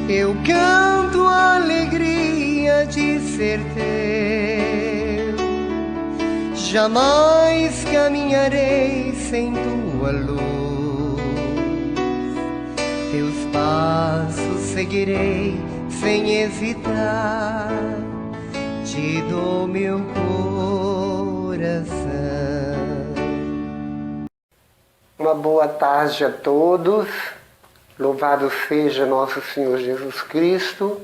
Eu canto a alegria de ser teu. Jamais caminharei sem tua luz. Teus passos seguirei sem hesitar. Te dou meu coração. Uma boa tarde a todos. Louvado seja nosso Senhor Jesus Cristo,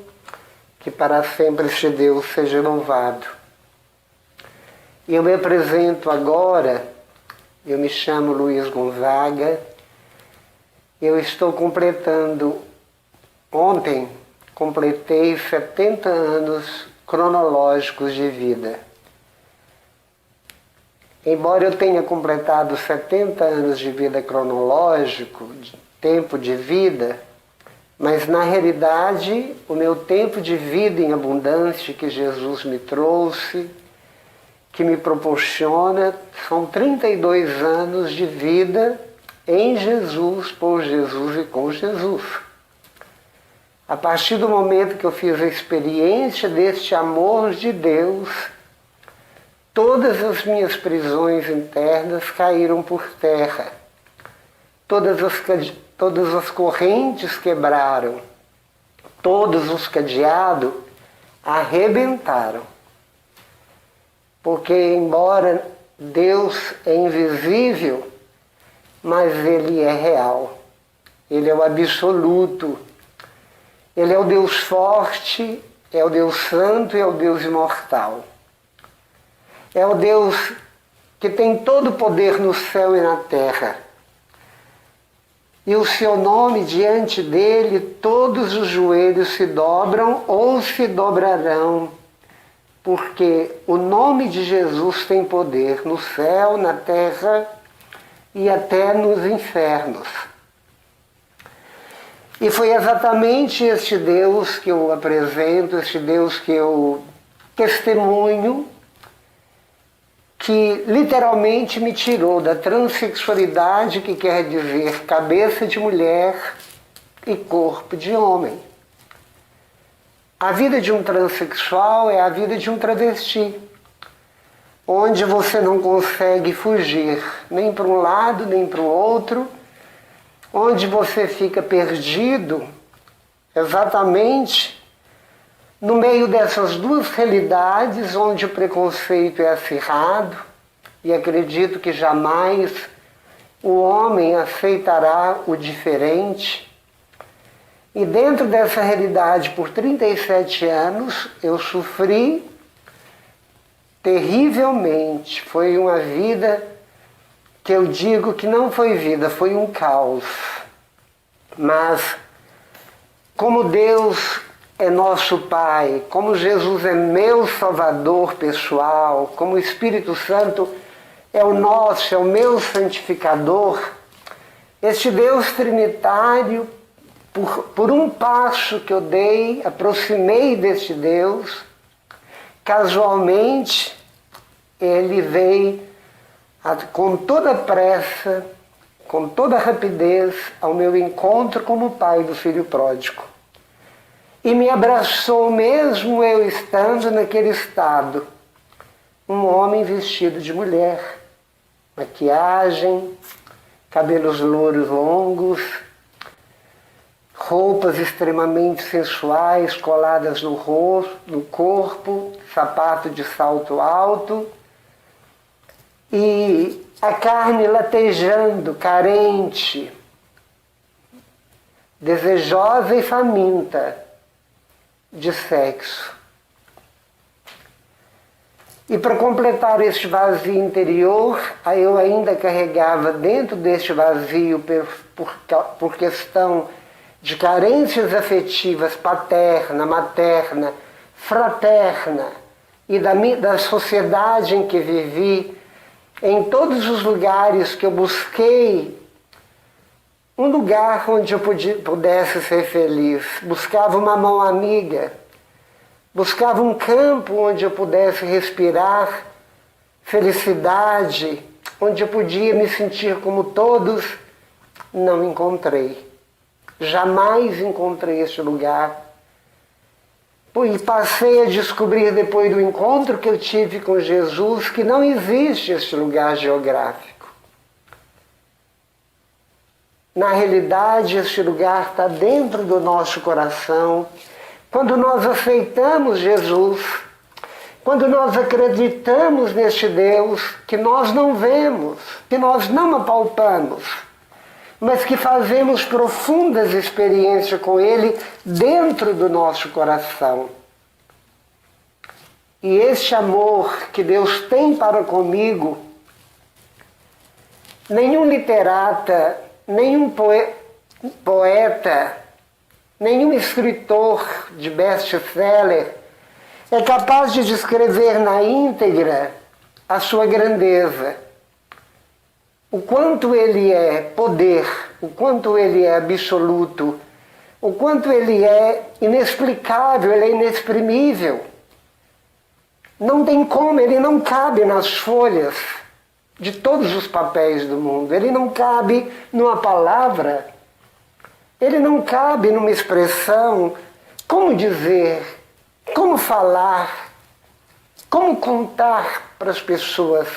que para sempre este Deus seja louvado. Eu me apresento agora, eu me chamo Luiz Gonzaga, eu estou ontem completei 70 anos cronológicos de vida. Embora eu tenha completado 70 anos de vida cronológico, tempo de vida, mas na realidade o meu tempo de vida em abundância que Jesus me trouxe, que me proporciona, são 32 anos de vida em Jesus, por Jesus e com Jesus. A partir do momento que eu fiz a experiência deste amor de Deus, todas as minhas prisões internas caíram por terra. Todas as correntes quebraram, todos os cadeados arrebentaram. Porque embora Deus é invisível, mas Ele é real. Ele é o absoluto. Ele é o Deus forte, é o Deus santo e é o Deus imortal. É o Deus que tem todo o poder no céu e na terra. E o seu nome, diante dele, todos os joelhos se dobram ou se dobrarão, porque o nome de Jesus tem poder no céu, na terra e até nos infernos. E foi exatamente este Deus que eu apresento, este Deus que eu testemunho, que literalmente me tirou da transexualidade, que quer dizer cabeça de mulher e corpo de homem. A vida de um transexual é a vida de um travesti, onde você não consegue fugir nem para um lado nem para o outro, onde você fica perdido exatamente no meio dessas duas realidades, onde o preconceito é acirrado, e acredito que jamais o homem aceitará o diferente. E dentro dessa realidade, por 37 anos, eu sofri terrivelmente. Foi uma vida que eu digo que não foi vida, foi um caos. Mas, como Deus é nosso Pai, como Jesus é meu Salvador pessoal, como o Espírito Santo é o nosso, é o meu santificador, este Deus trinitário, por um passo que eu dei, aproximei deste Deus, casualmente, ele veio com toda pressa, com toda rapidez, ao meu encontro como pai do filho pródigo. E me abraçou mesmo eu estando naquele estado. Um homem vestido de mulher, maquiagem, cabelos louros longos, roupas extremamente sensuais coladas no rosto, no corpo, sapato de salto alto, e a carne latejando, carente, desejosa e faminta de sexo. E para completar este vazio interior, eu ainda carregava dentro deste vazio, por questão de carências afetivas paterna, materna, fraterna e da sociedade em que vivi, em todos os lugares que eu busquei um lugar onde eu pudesse ser feliz. Buscava uma mão amiga, buscava um campo onde eu pudesse respirar felicidade, onde eu podia me sentir como todos, não encontrei. Jamais encontrei este lugar. E passei a descobrir depois do encontro que eu tive com Jesus que não existe este lugar geográfico. Na realidade, este lugar está dentro do nosso coração. Quando nós aceitamos Jesus, quando nós acreditamos neste Deus que nós não vemos, que nós não apalpamos, mas que fazemos profundas experiências com Ele dentro do nosso coração. E este amor que Deus tem para comigo, nenhum literata, nenhum poeta, nenhum escritor de best-seller é capaz de descrever na íntegra a sua grandeza. O quanto Ele é poder, o quanto Ele é absoluto, o quanto Ele é inexplicável, Ele é inexprimível. Não tem como, Ele não cabe nas folhas de todos os papéis do mundo. Ele não cabe numa palavra, Ele não cabe numa expressão. Como dizer, como falar, como contar para as pessoas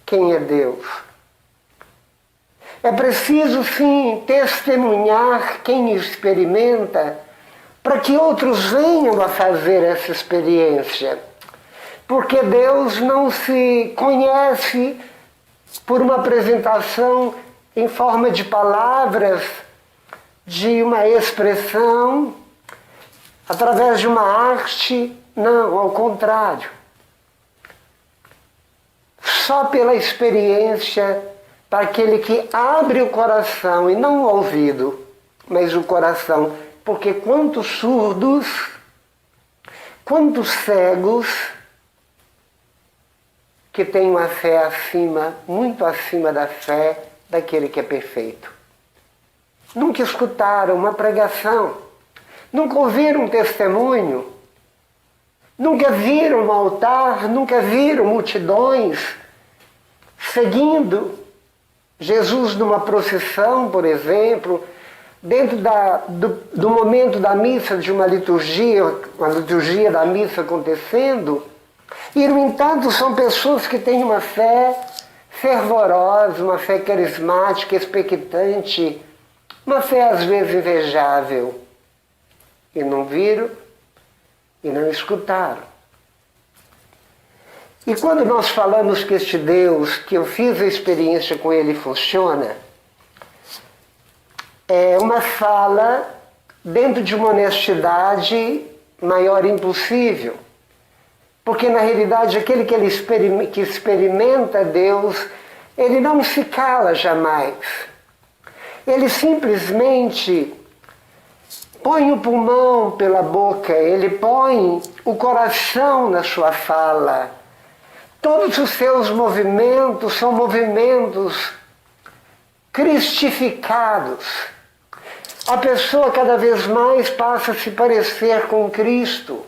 quem é Deus? É preciso, sim, testemunhar quem experimenta para que outros venham a fazer essa experiência. Porque Deus não se conhece por uma apresentação em forma de palavras, de uma expressão, através de uma arte. Não, ao contrário. Só pela experiência, para aquele que abre o coração, e não o ouvido, mas o coração. Porque quantos surdos, quantos cegos, que têm uma fé acima, muito acima da fé daquele que é perfeito. Nunca escutaram uma pregação, nunca ouviram um testemunho, nunca viram um altar, nunca viram multidões seguindo Jesus numa procissão, por exemplo, dentro do momento da missa, de uma liturgia da missa acontecendo. E, no entanto, são pessoas que têm uma fé fervorosa, uma fé carismática, expectante, uma fé às vezes invejável. E não viram e não escutaram. E quando nós falamos que este Deus, que eu fiz a experiência com Ele, funciona, é uma fala dentro de uma honestidade maior impossível. Porque, na realidade, aquele que experimenta Deus, ele não se cala jamais. Ele simplesmente põe o pulmão pela boca, ele põe o coração na sua fala. Todos os seus movimentos são movimentos cristificados. A pessoa cada vez mais passa a se parecer com Cristo.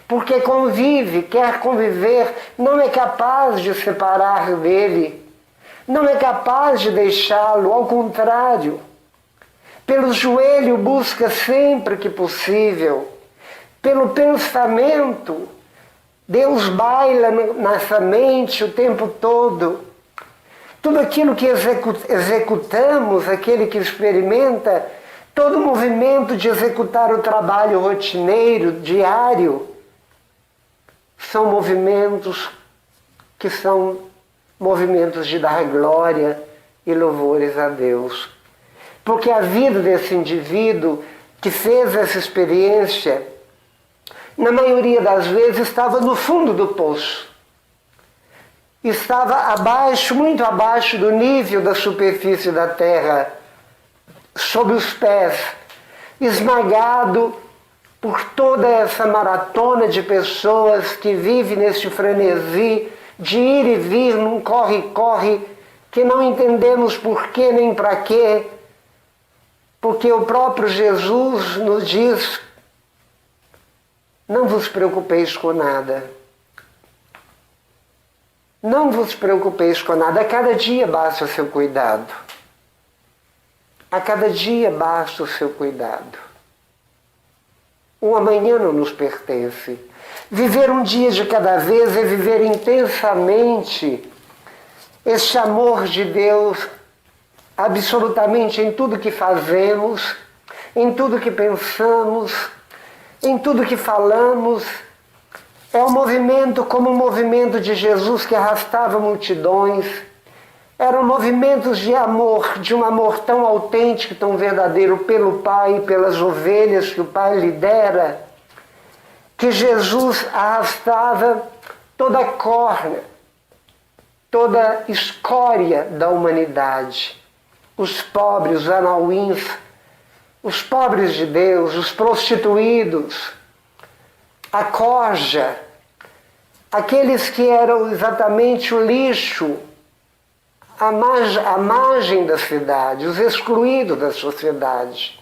Porque convive, quer conviver, não é capaz de separar dele, não é capaz de deixá-lo, ao contrário. Pelo joelho busca sempre que possível, pelo pensamento, Deus baila nessa mente o tempo todo. Tudo aquilo que executamos, aquele que experimenta, todo movimento de executar o trabalho rotineiro, diário, são movimentos que são movimentos de dar glória e louvores a Deus. Porque a vida desse indivíduo que fez essa experiência, na maioria das vezes, estava no fundo do poço. Estava abaixo, muito abaixo do nível da superfície da terra, sob os pés, esmagado por toda essa maratona de pessoas que vivem nesse frenesi de ir e vir num corre-corre, que não entendemos por quê nem para quê, porque o próprio Jesus nos diz: não vos preocupeis com nada. Não vos preocupeis com nada. A cada dia basta o seu cuidado. A cada dia basta o seu cuidado. O amanhã não nos pertence. Viver um dia de cada vez é viver intensamente este amor de Deus absolutamente em tudo que fazemos, em tudo que pensamos, em tudo que falamos. É um movimento como o movimento de Jesus que arrastava multidões. Eram movimentos de amor, de um amor tão autêntico, tão verdadeiro pelo Pai, pelas ovelhas que o Pai lidera, que Jesus arrastava toda a córnea, toda a escória da humanidade. Os pobres, os anauins, os pobres de Deus, os prostituídos, a corja, aqueles que eram exatamente o lixo, a margem da cidade, os excluídos da sociedade.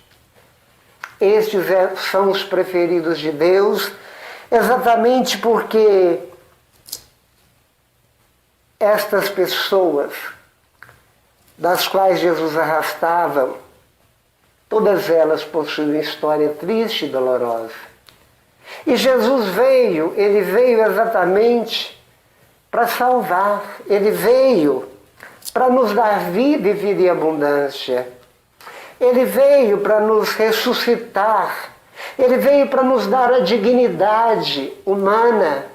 Estes são os preferidos de Deus, exatamente porque estas pessoas, das quais Jesus arrastava, todas elas possuem história triste e dolorosa. E Jesus veio, ele veio exatamente para salvar, ele veio para nos dar vida e vida em abundância. Ele veio para nos ressuscitar, ele veio para nos dar a dignidade humana,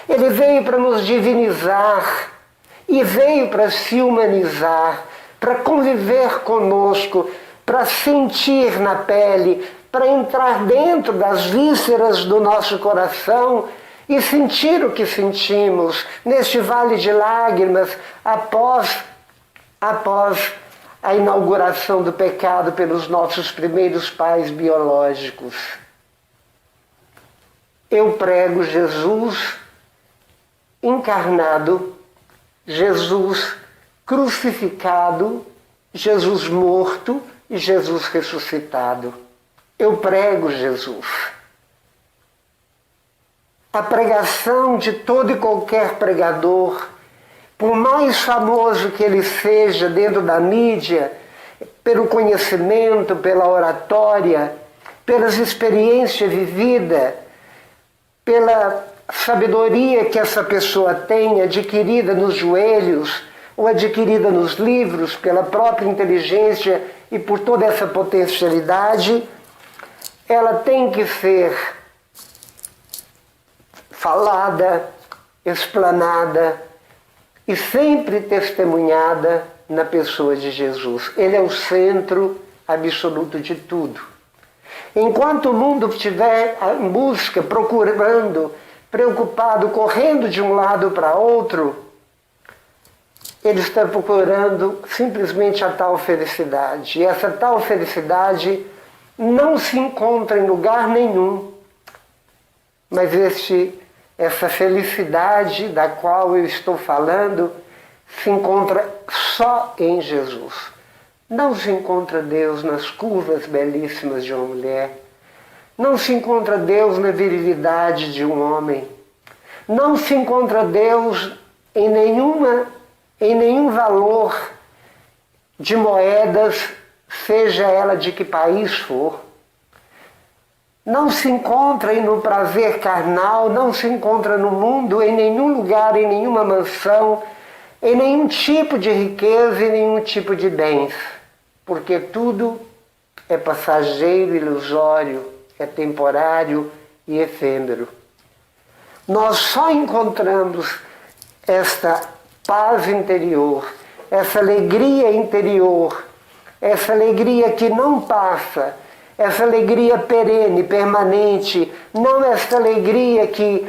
ele veio para nos divinizar e veio para se humanizar, para conviver conosco, para sentir na pele, para entrar dentro das vísceras do nosso coração e sentir o que sentimos neste vale de lágrimas após a inauguração do pecado pelos nossos primeiros pais biológicos. Eu prego Jesus encarnado, Jesus crucificado, Jesus morto e Jesus ressuscitado. Eu prego Jesus. A pregação de todo e qualquer pregador, por mais famoso que ele seja dentro da mídia, pelo conhecimento, pela oratória, pelas experiências vividas, pela sabedoria que essa pessoa tem adquirida nos joelhos ou adquirida nos livros, pela própria inteligência e por toda essa potencialidade, ela tem que ser falada, explanada e sempre testemunhada na pessoa de Jesus. Ele é o centro absoluto de tudo. Enquanto o mundo estiver em busca, procurando, preocupado, correndo de um lado para outro, ele está procurando simplesmente a tal felicidade. E essa tal felicidade não se encontra em lugar nenhum. Mas essa felicidade da qual eu estou falando se encontra só em Jesus. Não se encontra Deus nas curvas belíssimas de uma mulher. Não se encontra Deus na virilidade de um homem. Não se encontra Deus em nenhum valor de moedas, seja ela de que país for. Não se encontra no prazer carnal, não se encontra no mundo, em nenhum lugar, em nenhuma mansão, em nenhum tipo de riqueza, em nenhum tipo de bens. Porque tudo é passageiro, ilusório, é temporário e efêmero. Nós só encontramos esta paz interior, essa alegria interior, essa alegria que não passa, essa alegria perene, permanente, não essa alegria que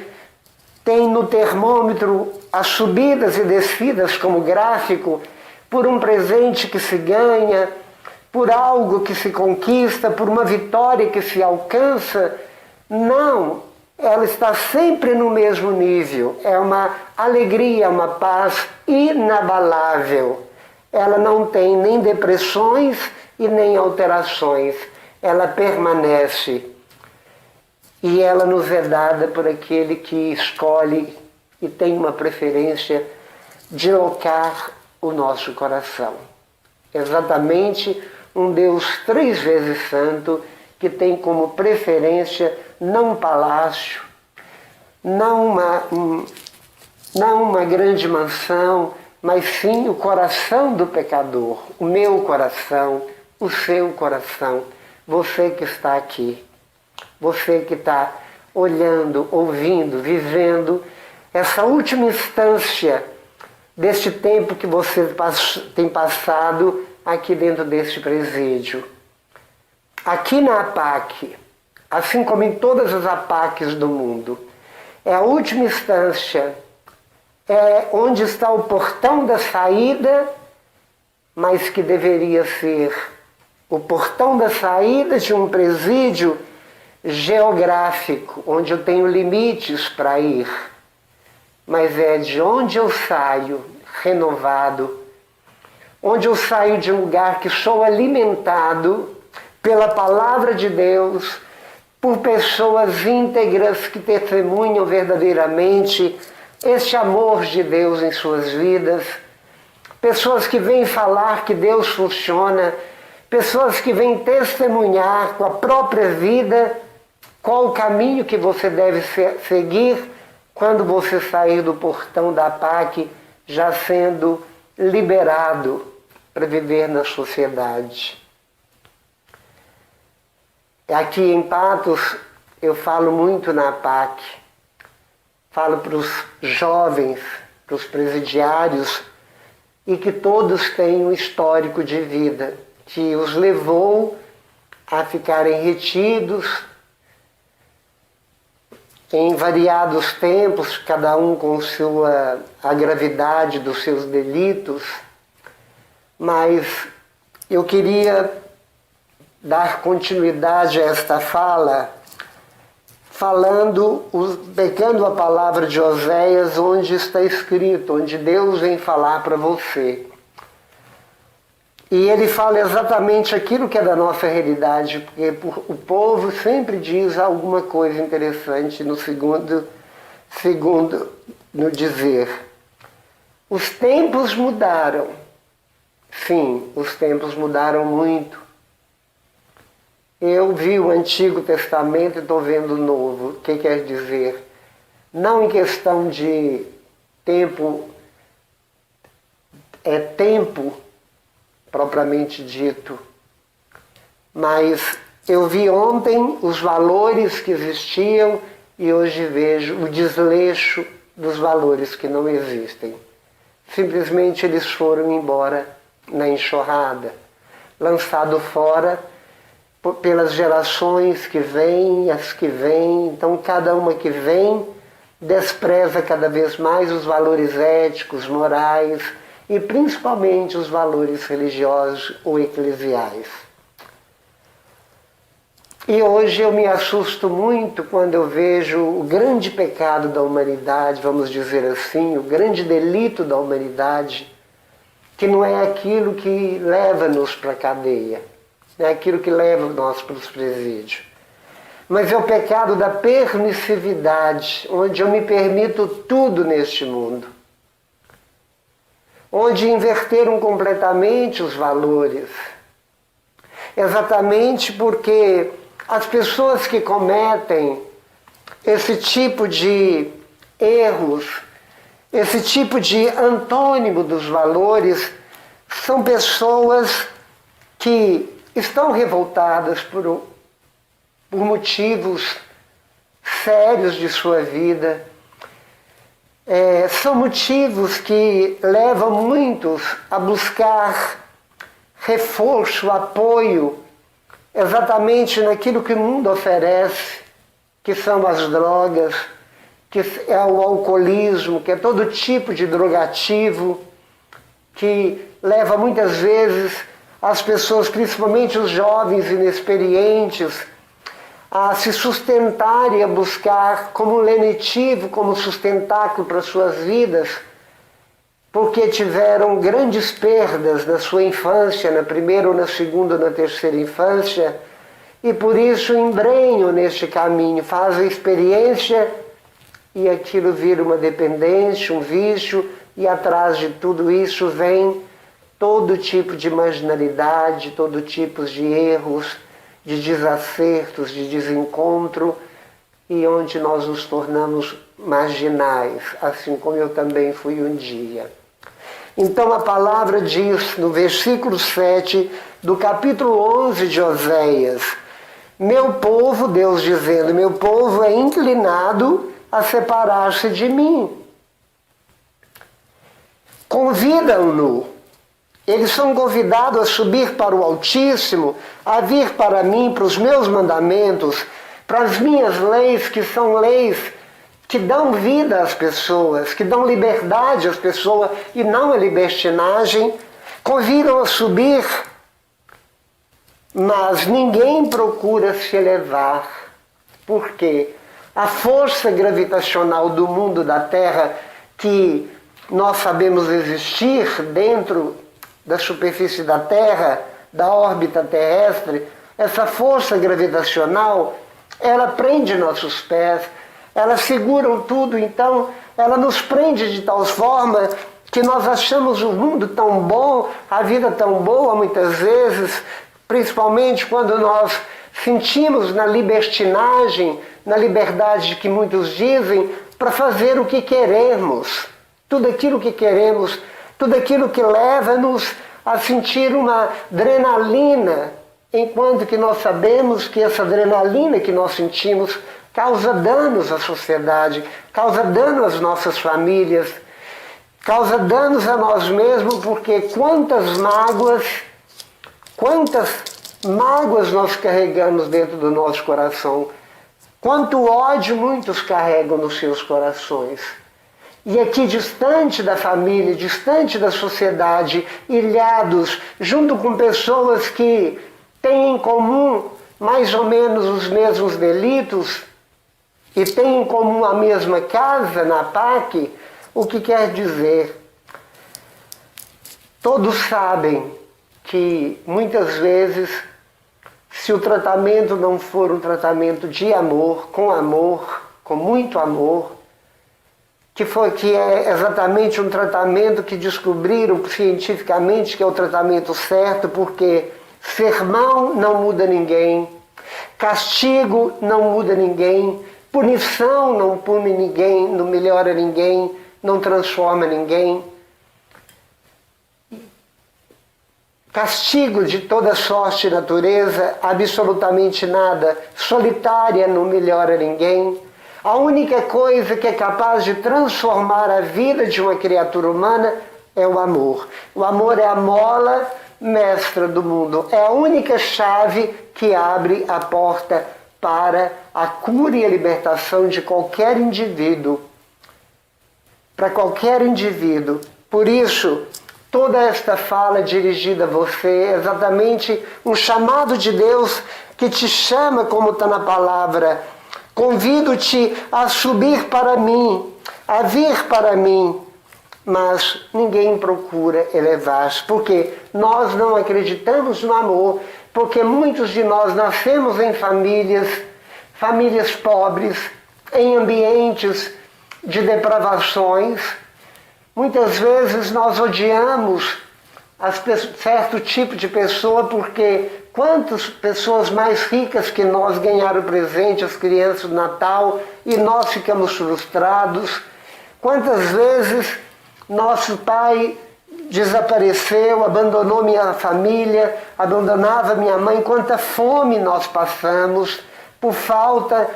tem no termômetro as subidas e descidas como gráfico, por um presente que se ganha, por algo que se conquista, por uma vitória que se alcança. Não, ela está sempre no mesmo nível. É uma alegria, uma paz inabalável. Ela não tem nem depressões e nem alterações. Ela permanece. E ela nos é dada por aquele que escolhe e tem uma preferência de locar o nosso coração. Exatamente um Deus 3 vezes santo, que tem como preferência não um palácio, não uma grande mansão, mas sim o coração do pecador, o meu coração, o seu coração, você que está aqui, você que está olhando, ouvindo, vivendo essa última instância deste tempo que você tem passado aqui dentro deste presídio. Aqui na APAC, assim como em todas as APACs do mundo, é a última instância, é onde está o portão da saída, mas que deveria ser o portão da saída de um presídio geográfico, onde eu tenho limites para ir, mas é de onde eu saio renovado, onde eu saio de um lugar que sou alimentado pela palavra de Deus, por pessoas íntegras que testemunham verdadeiramente este amor de Deus em suas vidas, pessoas que vêm falar que Deus funciona, pessoas que vêm testemunhar com a própria vida qual o caminho que você deve seguir quando você sair do portão da APAC, já sendo liberado para viver na sociedade. Aqui em Patos, eu falo muito na APAC, falo para os jovens, para os presidiários, e que todos têm um histórico de vida que os levou a ficarem retidos em variados tempos, cada um com a gravidade dos seus delitos, mas eu queria dar continuidade a esta fala, pegando a palavra de Oséias, onde está escrito, onde Deus vem falar para você. E ele fala exatamente aquilo que é da nossa realidade, porque o povo sempre diz alguma coisa interessante no no dizer. Os tempos mudaram. Sim, os tempos mudaram muito. Eu vi o Antigo Testamento e estou vendo o Novo. O que quer dizer? Não em questão de tempo, tempo propriamente dito, mas eu vi ontem os valores que existiam e hoje vejo o desleixo dos valores que não existem. Simplesmente eles foram embora na enxurrada, lançado fora pelas gerações que vêm e as que vêm. Então cada uma que vem despreza cada vez mais os valores éticos, morais e principalmente os valores religiosos ou eclesiais. E hoje eu me assusto muito quando eu vejo o grande pecado da humanidade, vamos dizer assim, o grande delito da humanidade, que não é aquilo que leva-nos para a cadeia, não é aquilo que leva-nos para os presídios, mas é o pecado da permissividade, onde eu me permito tudo neste mundo, onde inverteram completamente os valores, exatamente porque as pessoas que cometem esse tipo de erros, esse tipo de antônimo dos valores, são pessoas que estão revoltadas por motivos sérios de sua vida. São motivos que levam muitos a buscar reforço, apoio, exatamente naquilo que o mundo oferece, que são as drogas, que é o alcoolismo, que é todo tipo de drogativo, que leva muitas vezes as pessoas, principalmente os jovens inexperientes, a se sustentarem, a buscar como lenitivo, como sustentáculo para suas vidas, porque tiveram grandes perdas na sua infância, na primeira ou na segunda ou na terceira infância, e por isso embrenham neste caminho, fazem experiência e aquilo vira uma dependência, um vício, e atrás de tudo isso vem todo tipo de marginalidade, todo tipo de erros, de desacertos, de desencontro, e onde nós nos tornamos marginais, assim como eu também fui um dia. Então a palavra diz no versículo 7 do capítulo 11 de Oséias: meu povo, Deus dizendo, meu povo é inclinado a separar-se de mim. Convidam-no. Eles são convidados a subir para o Altíssimo, a vir para mim, para os meus mandamentos, para as minhas leis, que são leis que dão vida às pessoas, que dão liberdade às pessoas e não a libertinagem. Convidam a subir, mas ninguém procura se elevar. Por quê? A força gravitacional do mundo da Terra, que nós sabemos existir dentro da superfície da Terra, da órbita terrestre, essa força gravitacional, ela prende nossos pés, ela segura tudo, então ela nos prende de tal forma que nós achamos o mundo tão bom, a vida tão boa muitas vezes, principalmente quando nós sentimos na libertinagem, na liberdade que muitos dizem, para fazer o que queremos. Tudo aquilo que queremos, tudo aquilo que leva-nos a sentir uma adrenalina, enquanto que nós sabemos que essa adrenalina que nós sentimos causa danos à sociedade, causa dano às nossas famílias, causa danos a nós mesmos, porque quantas mágoas nós carregamos dentro do nosso coração, quanto ódio muitos carregam nos seus corações. E aqui, distante da família, distante da sociedade, ilhados, junto com pessoas que têm em comum mais ou menos os mesmos delitos e têm em comum a mesma casa na PAC, o que quer dizer? Todos sabem que muitas vezes, se o tratamento não for um tratamento de amor, com muito amor, que é exatamente um tratamento que descobriram cientificamente que é o tratamento certo, porque sermão não muda ninguém, castigo não muda ninguém, punição não pune ninguém, não melhora ninguém, não transforma ninguém. Castigo de toda sorte e natureza, absolutamente nada. Solitária não melhora ninguém. A única coisa que é capaz de transformar a vida de uma criatura humana é o amor. O amor é a mola mestra do mundo. É a única chave que abre a porta para a cura e a libertação de qualquer indivíduo. Para qualquer indivíduo. Por isso, toda esta fala dirigida a você é exatamente um chamado de Deus que te chama, como está na palavra. Convido-te a subir para mim, a vir para mim, mas ninguém procura elevar-se, porque nós não acreditamos no amor, porque muitos de nós nascemos em famílias pobres, em ambientes de depravações. Muitas vezes nós odiamos certo tipo de pessoa porque quantas pessoas mais ricas que nós ganharam presente, as crianças do Natal, e nós ficamos frustrados. Quantas vezes nosso pai desapareceu, abandonou minha família, abandonava minha mãe, quanta fome nós passamos por falta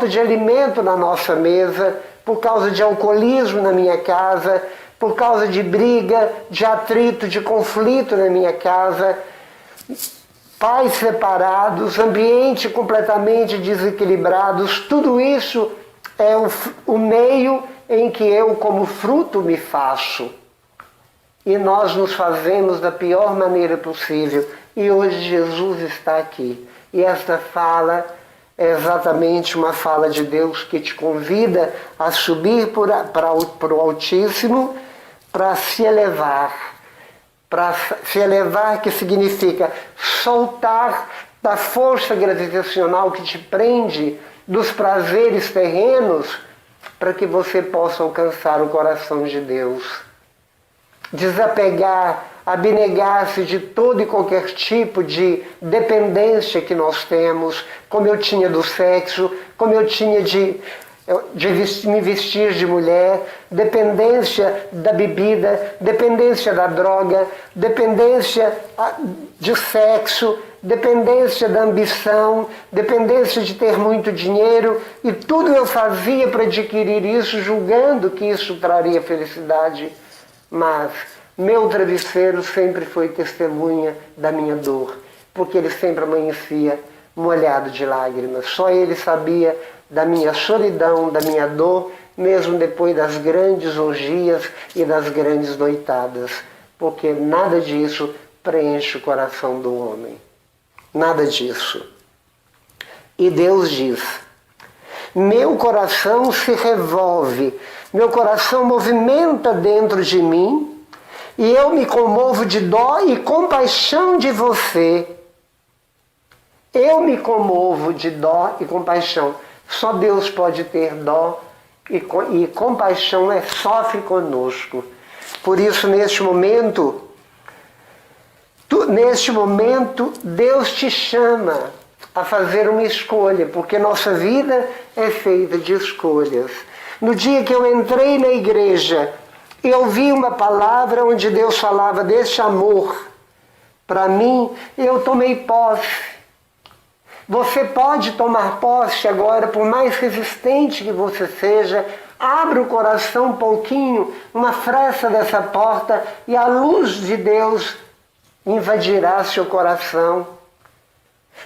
de alimento na nossa mesa, por causa de alcoolismo na minha casa, por causa de briga, de atrito, de conflito na minha casa, pais separados, ambiente completamente desequilibrados. Tudo isso é o meio em que eu, como fruto, me faço. E nós nos fazemos da pior maneira possível. E hoje Jesus está aqui. E esta fala é exatamente uma fala de Deus que te convida a subir para o Altíssimo, para se elevar. Para se elevar, que significa soltar da força gravitacional que te prende dos prazeres terrenos, para que você possa alcançar o coração de Deus. Desapegar abnegar-se de todo e qualquer tipo de dependência que nós temos, como eu tinha do sexo, como eu tinha de me vestir de mulher, dependência da bebida, dependência da droga, dependência de sexo, dependência da ambição, dependência de ter muito dinheiro, e tudo eu fazia para adquirir isso, julgando que isso traria felicidade. Mas meu travesseiro sempre foi testemunha da minha dor, porque ele sempre amanhecia molhado de lágrimas. Só ele sabia da minha solidão, da minha dor, mesmo depois das grandes orgias e das grandes noitadas, porque nada disso preenche o coração do homem. Nada disso. E Deus diz: meu coração se revolve, meu coração movimenta dentro de mim, e eu me comovo de dó e compaixão de você. Eu me comovo de dó e compaixão. Só Deus pode ter dó e compaixão, sofre conosco. Por isso, neste momento, Deus te chama a fazer uma escolha, porque nossa vida é feita de escolhas. No dia que eu entrei na igreja, eu ouvi uma palavra onde Deus falava desse amor. Para mim, eu tomei posse. Você pode tomar posse agora, por mais resistente que você seja. Abra o coração um pouquinho, uma fresta dessa porta, e a luz de Deus invadirá seu coração.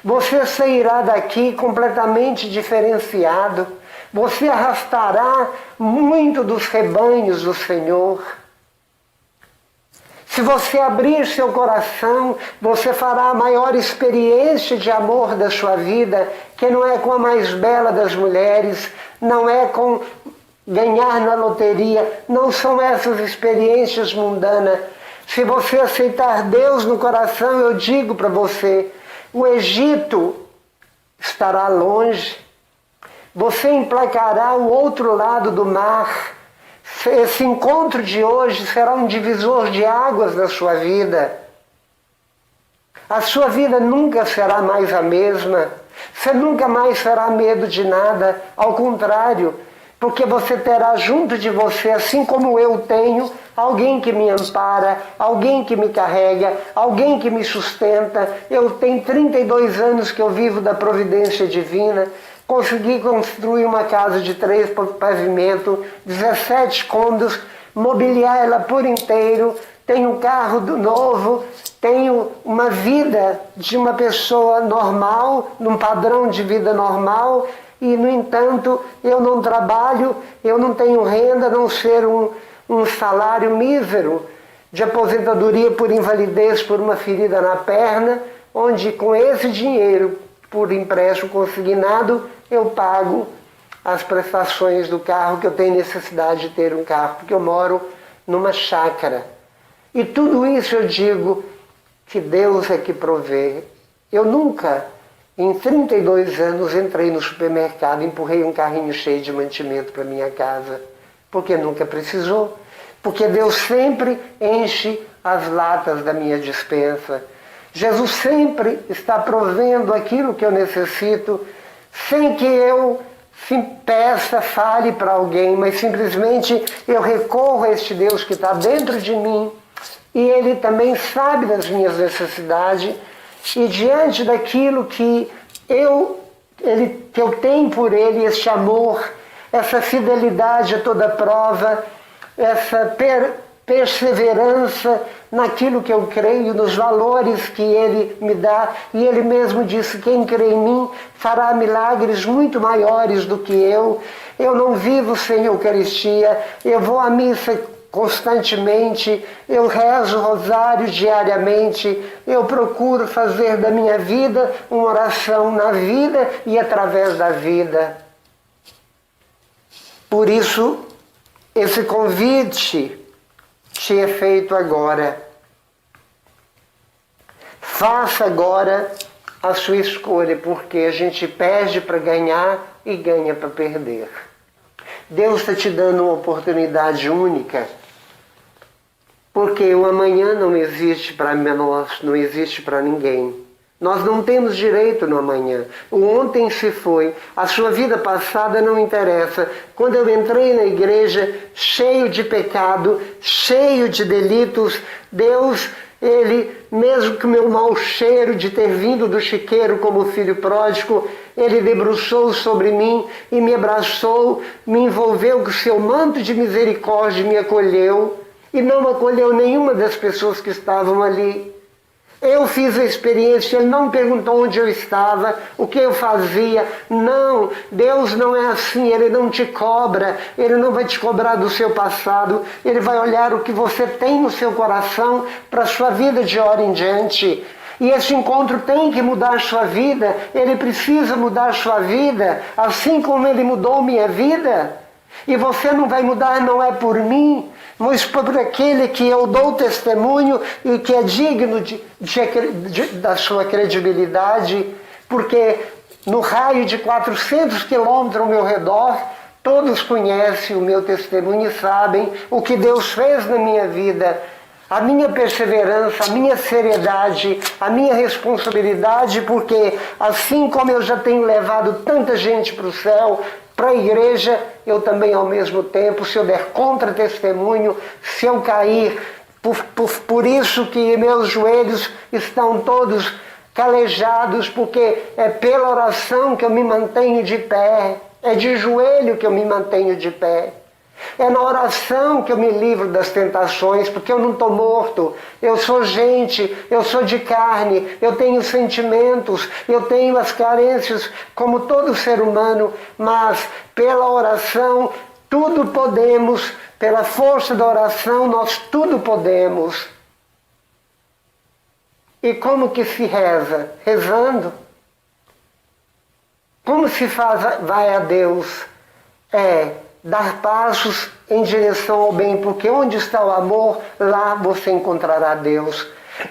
Você sairá daqui completamente diferenciado. Você arrastará muito dos rebanhos do Senhor. Se você abrir seu coração, você fará a maior experiência de amor da sua vida, que não é com a mais bela das mulheres, não é com ganhar na loteria, não são essas experiências mundanas. Se você aceitar Deus no coração, eu digo para você, o Egito estará longe, você emplacará o outro lado do mar. Esse encontro de hoje será um divisor de águas na sua vida. A sua vida nunca será mais a mesma. Você nunca mais terá medo de nada. Ao contrário, porque você terá junto de você, assim como eu tenho, alguém que me ampara, alguém que me carrega, alguém que me sustenta. Eu tenho 32 anos que eu vivo da providência divina. Consegui construir uma casa de 3 pavimentos, 17 cômodos, mobiliar ela por inteiro, tenho um carro novo, tenho uma vida de uma pessoa normal, num padrão de vida normal, e, no entanto, eu não trabalho, eu não tenho renda, a não ser um salário mísero de aposentadoria por invalidez por uma ferida na perna, onde com esse dinheiro, por empréstimo consignado, eu pago as prestações do carro, que eu tenho necessidade de ter um carro, porque eu moro numa chácara. E tudo isso eu digo que Deus é que provê. Eu nunca, em 32 anos, entrei no supermercado e empurrei um carrinho cheio de mantimento para minha casa, porque nunca precisou. Porque Deus sempre enche as latas da minha despensa. Jesus sempre está provendo aquilo que eu necessito, sem que eu peça, fale para alguém, mas simplesmente eu recorro a este Deus que está dentro de mim, e Ele também sabe das minhas necessidades, e diante daquilo que eu tenho por Ele, este amor, essa fidelidade a toda prova, essa perseverança naquilo que eu creio, nos valores que Ele me dá. E Ele mesmo disse, quem crê em mim fará milagres muito maiores do que eu. Eu não vivo sem Eucaristia, eu vou à missa constantemente, eu rezo o rosário diariamente, eu procuro fazer da minha vida uma oração na vida e através da vida. Por isso, esse convite te é feito agora. Faça agora a sua escolha, porque a gente perde para ganhar e ganha para perder. Deus está te dando uma oportunidade única, Porque o amanhã não existe para nós, não existe para ninguém. Nós não temos direito no amanhã. O ontem se foi. A sua vida passada não interessa. Quando eu entrei na igreja, cheio de pecado, cheio de delitos, Deus, Ele, mesmo que o meu mau cheiro de ter vindo do chiqueiro como filho pródigo, Ele debruçou sobre mim e me abraçou, me envolveu com o seu manto de misericórdia e me acolheu. E não acolheu nenhuma das pessoas que estavam ali. Eu fiz a experiência, Ele não me perguntou onde eu estava, o que eu fazia. Não, Deus não é assim, Ele não te cobra, Ele não vai te cobrar do seu passado, Ele vai olhar o que você tem no seu coração para a sua vida de hora em diante. E esse encontro tem que mudar a sua vida, ele precisa mudar a sua vida, assim como ele mudou minha vida. E você não vai mudar, não é por mim, mas por aquele que eu dou testemunho e que é digno da sua credibilidade, porque no raio de 400 quilômetros ao meu redor, todos conhecem o meu testemunho e sabem o que Deus fez na minha vida. A minha perseverança, a minha seriedade, a minha responsabilidade, porque assim como eu já tenho levado tanta gente para o céu, para a igreja, eu também ao mesmo tempo, se eu der contra-testemunho, se eu cair, por isso que meus joelhos estão todos calejados, porque é pela oração que eu me mantenho de pé, é de joelho que eu me mantenho de pé. É na oração que eu me livro das tentações, porque eu não estou morto, eu sou gente, eu sou de carne, eu tenho sentimentos, eu tenho as carências como todo ser humano, mas pela oração tudo podemos, pela força da oração nós tudo podemos. E como que se reza? Rezando. Como se vai a Deus? Dar passos em direção ao bem, porque onde está o amor, lá você encontrará Deus.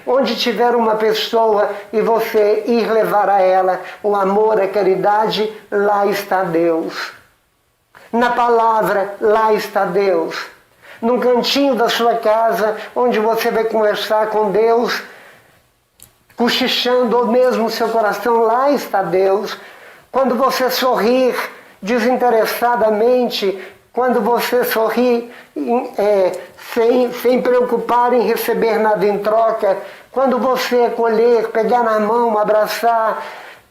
Onde tiver uma pessoa e você ir levar a ela o amor, a caridade, lá está Deus. Na palavra, lá está Deus. Num cantinho da sua casa, onde você vai conversar com Deus, cochichando ou mesmo o seu coração, lá está Deus. Quando você sorrir desinteressadamente, quando você sorri sem preocupar em receber nada em troca, quando você acolher, pegar na mão, abraçar,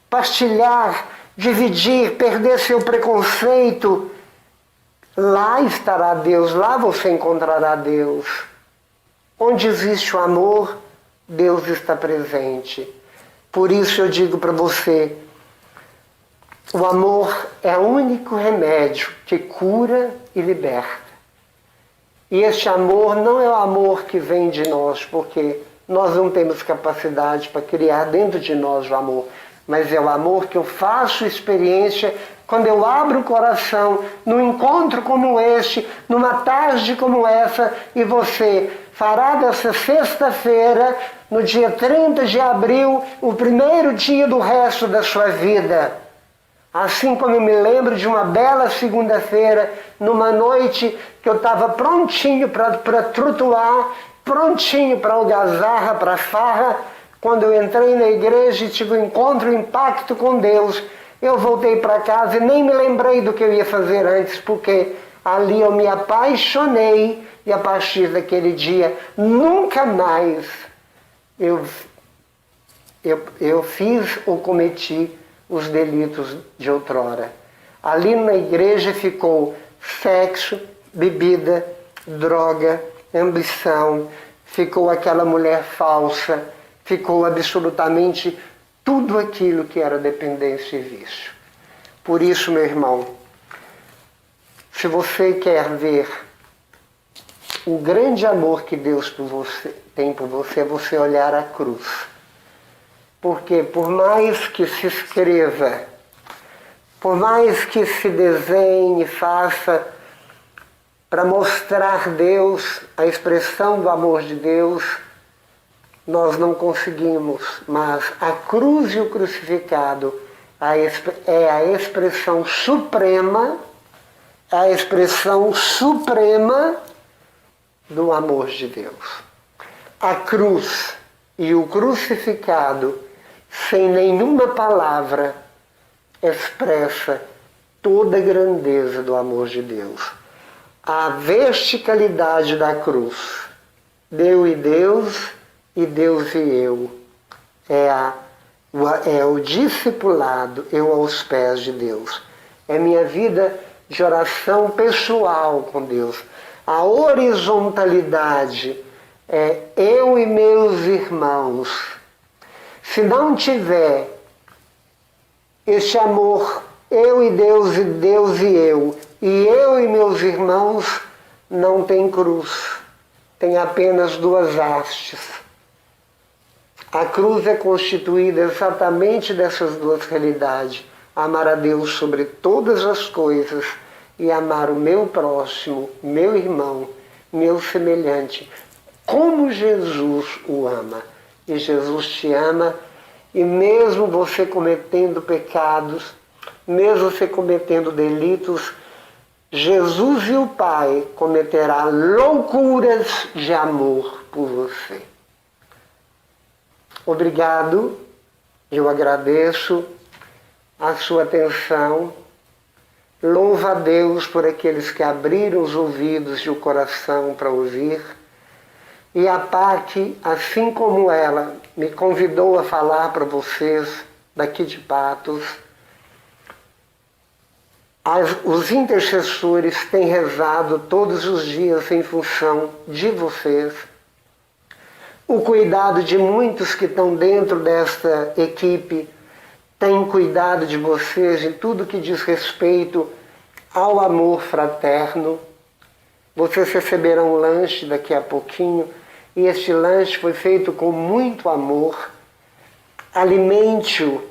partilhar, dividir, perder seu preconceito, lá estará Deus, lá você encontrará Deus. Onde existe o amor, Deus está presente. Por isso eu digo para você, o amor é o único remédio que cura e liberta. E este amor não é o amor que vem de nós, porque nós não temos capacidade para criar dentro de nós o amor, mas é o amor que eu faço experiência quando eu abro o coração num encontro como este, numa tarde como essa, e você fará dessa sexta-feira, no dia 30 de abril, o primeiro dia do resto da sua vida. Assim como eu me lembro de uma bela segunda-feira, numa noite que eu estava prontinho para trutular, prontinho para algazarra, para farra, quando eu entrei na igreja e tive um encontro, um impacto com Deus, eu voltei para casa e nem me lembrei do que eu ia fazer antes, porque ali eu me apaixonei e a partir daquele dia nunca mais eu fiz ou cometi os delitos de outrora. Ali na igreja ficou sexo, bebida, droga, ambição, ficou aquela mulher falsa, ficou absolutamente tudo aquilo que era dependência e vício. Por isso, meu irmão, se você quer ver o grande amor que Deus tem por você, você olhar a cruz. Porque por mais que se escreva, por mais que se desenhe, faça para mostrar Deus, a expressão do amor de Deus, nós não conseguimos. Mas a cruz e o crucificado é a expressão suprema do amor de Deus. A cruz e o crucificado, sem nenhuma palavra, expressa toda a grandeza do amor de Deus. A verticalidade da cruz, eu e Deus e eu, é o discipulado, eu aos pés de Deus. É minha vida de oração pessoal com Deus. A horizontalidade é eu e meus irmãos. Se não tiver este amor, eu e Deus e eu e meus irmãos, não tem cruz. Tem apenas duas hastes. A cruz é constituída exatamente dessas duas realidades. Amar a Deus sobre todas as coisas e amar o meu próximo, meu irmão, meu semelhante, como Jesus o ama. E Jesus te ama, e mesmo você cometendo pecados, mesmo você cometendo delitos, Jesus e o Pai cometerá loucuras de amor por você. Obrigado, eu agradeço a sua atenção. Louvo a Deus por aqueles que abriram os ouvidos e o coração para ouvir. E a PAC, assim como ela me convidou a falar para vocês daqui de Patos, os intercessores têm rezado todos os dias em função de vocês. O cuidado de muitos que estão dentro desta equipe tem cuidado de vocês em tudo que diz respeito ao amor fraterno. Vocês receberão um lanche daqui a pouquinho, e este lanche foi feito com muito amor. Alimente-o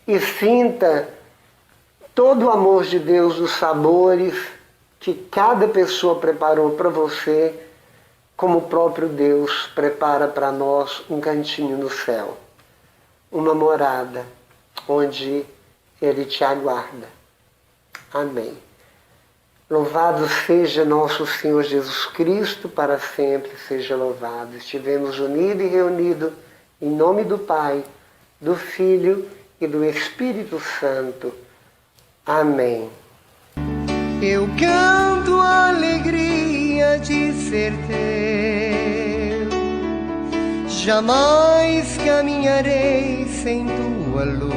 e sinta todo o amor de Deus, os sabores que cada pessoa preparou para você, como o próprio Deus prepara para nós um cantinho no céu, uma morada onde Ele te aguarda. Amém. Louvado seja nosso Senhor Jesus Cristo, para sempre seja louvado. Estivemos unidos e reunidos em nome do Pai, do Filho e do Espírito Santo. Amém. Eu canto a alegria de ser teu, jamais caminharei sem tua luz,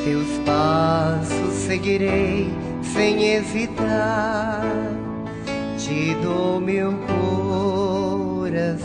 teus passos seguirei sem hesitar, te dou meu coração.